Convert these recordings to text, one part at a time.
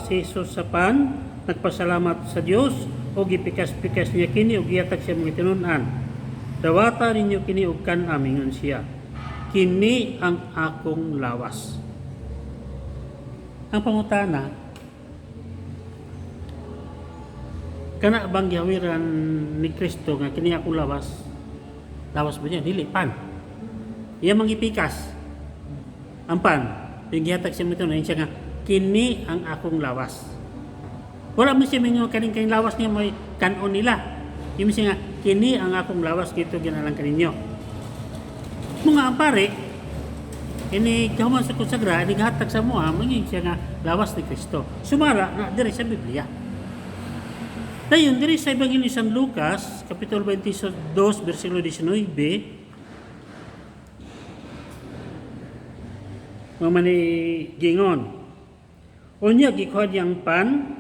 si Jesus sa pan, nagpasalamat sa Dios o gipikas-pikas niya kini ug gihatag siya mga tinun-an. Dawata ninyo kini ug kan-a mingon siya. Kini ang akong lawas. Ang pangutana, kana bang gihawiran ni Kristo nga kini akong lawas? Lawas ba niya? Dili, pan. Iya mangipikas. Ang pan, yung gihatag siya mo ito, na siya nga, kini ang akong lawas. Wala mo siya mga kaning lawas niya may kanon nila. Yung siya nga, kini ang akong lawas, kito ginalang kaninyo. Mga ampare, ini kahuman sa konsagra, ini gihatag sa mua, mangin siya nga, lawas ni Kristo. Sumara, na dire sa Biblia. Dayon, dire sa Ebanghelyo San Lucas, Kapitulo 22, versikulo 19, mamani gingon. Unya gikuha niyang pan,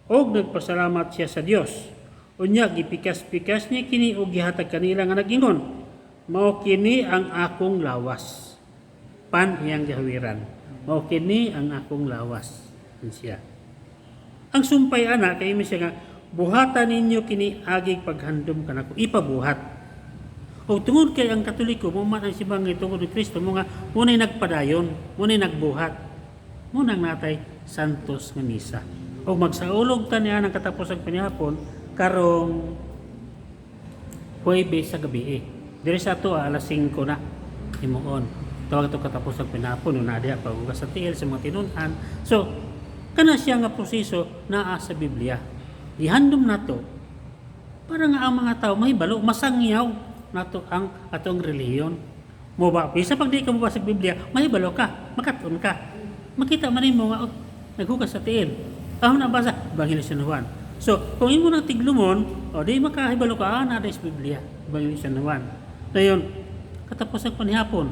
og nagpasalamat siya sa Dios. Unya gipikas-pikas niya kini og gihatag kanila nga nagingon. Mao kini ang akong lawas. Pan iyang gihawiran. Mao kini ang akong lawas. Siya. Ang sumpay ana kay mi siya nga buhatan ninyo kini agig paghandom kanako. Ipabuhat. O tungod kay ang Katoliko, mo man ang sibang tungod ni Kristo, mo nga muna'y nagpadayon, muna'y nagbuhat, munang natay santos nga misa. O magsaulog ta niya ng katapos ang panihapon, karong Huwebes sa gabi. Dire sa ito, alas 5 na, himuon. Tawag ito katapos ang panihapon, na diya pagugas sa tiil sa mga tinunan. So, kana siya nga proseso naa sa Biblia. Ihandom na to, para nga ang mga tao mahibalo, masangyaw, nato ang atong relihiyon. Mo ba bisa pag di ka mabasa sa Biblia, mahibalo ka, makaton ka. Makita man mo nga naghugas sa tiil. Aho na basa Ebanghelyo San Juan. So, kung imo nang tiglumon, o di makahibalo ka na sa Biblia, Ebanghelyo San Juan. Dayon, katapos ang panihapon,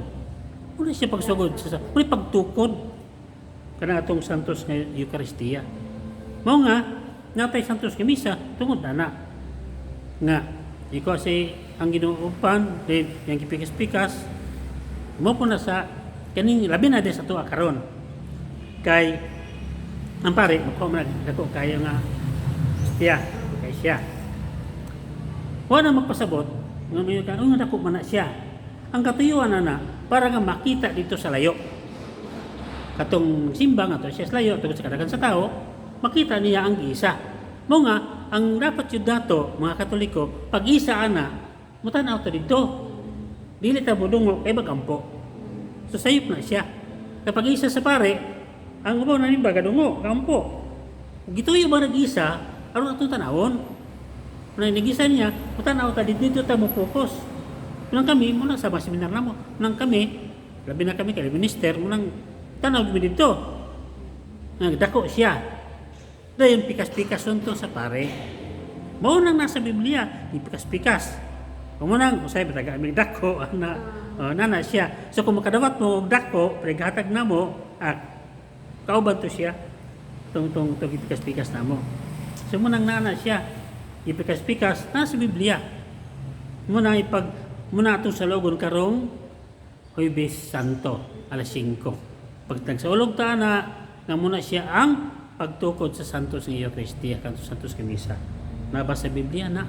muna siya pagsugod sa muna pagtukod kana atong santos nga Eucharistia. Mao nga natay santos nga misa tungod ana nga ikaw si ang ginuupan, then yung gipikas-pikas, mo po na sa, kaning labi na din sa tuwa karon. Kay, ang pare, ako kayo nga, kay siya. Wala magpasabot, nga dako man na siya. Ang katuyuan na para nga makita dito sa layo. Katong simbang ato siya sa layo, tungkol sa kadagan sa tao, makita niya ang isa. Mo nga, ang dapat yung dato, mga Katoliko, pag-isa ana, mutanaw ta dito. Dili ta budungo kay bagampo. So sayop na siya. Kapag isa sa pare, ang ubaw na nimba gadungo, gampo. Gituyo ba nag-isa, aron atong tanawon. Nang nag-isa niya, mutanaw ta dito ta mo focus. Nang kami muna sa seminar na mo, nang kami, labi na kami kay minister, munang tanaw kami dito. Nagdako siya. Dayon pikas-pikas unto sa pare. Mao nang nasa Biblia, ipikas-pikas. Kumunang, usay bitaga aming dako, nana siya. So kung makadawat mo dako, paghatag na mo, kauban to siya, tong ipikas-pikas na mo. So munang nana siya, ipikas-pikas, nasa Biblia. Muna atong sa logon karong Huwebes Santo, alas 5. Pag nagsaulog ta na, nga muna siya ang pagtukod sa santos ng Eucharistia, kanto santos ng misa. Nabasa sa Biblia na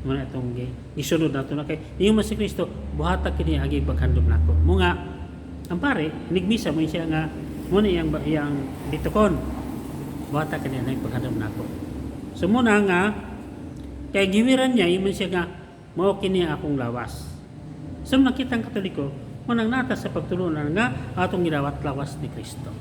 muna itong isunod nato na kay yung mas si Kristo buhatag kini agi paghandom nako. Mo nga ang pare nigmisa mo siya nga muna yang bitukon buhatag kini agi paghandom nako. So muna nga kay giwiran niya yung siya nga mao kini akong lawas. So nakita ang Katoliko mo nang nata sa pagtulunan nga atong gidawat lawas ni Kristo.